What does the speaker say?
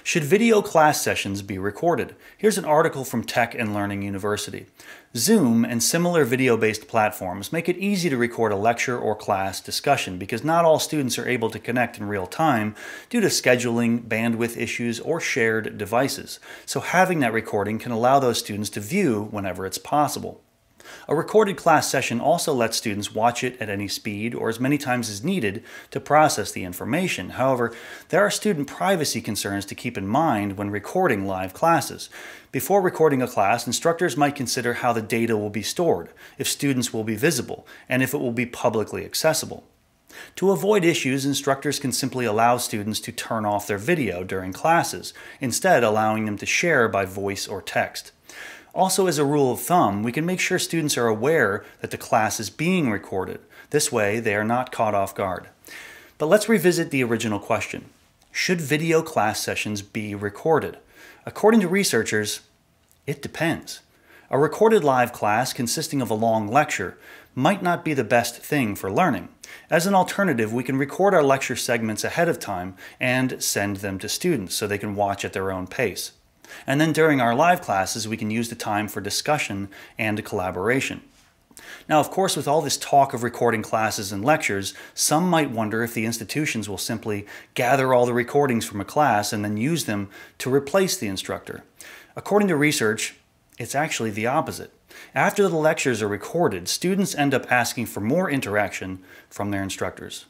Should video class sessions be recorded? Here's an article from Tech and Learning University. Zoom and similar video-based platforms make it easy to record a lecture or class discussion because not all students are able to connect in real time due to scheduling, bandwidth issues, or shared devices. So having that recording can allow those students to view whenever it's possible. A recorded class session also lets students watch it at any speed or as many times as needed to process the information. However, there are student privacy concerns to keep in mind when recording live classes. Before recording a class, instructors might consider how the data will be stored, if students will be visible, and if it will be publicly accessible. To avoid issues, instructors can simply allow students to turn off their video during classes, instead allowing them to share by voice or text. Also, as a rule of thumb, we can make sure students are aware that the class is being recorded. This way, they are not caught off guard. But let's revisit the original question. Should video class sessions be recorded? According to researchers, it depends. A recorded live class consisting of a long lecture might not be the best thing for learning. As an alternative, we can record our lecture segments ahead of time and send them to students so they can watch at their own pace. And then during our live classes, we can use the time for discussion and collaboration. Now, of course, with all this talk of recording classes and lectures, some might wonder if the institutions will simply gather all the recordings from a class and then use them to replace the instructor. According to research, it's actually the opposite. After the lectures are recorded, students end up asking for more interaction from their instructors.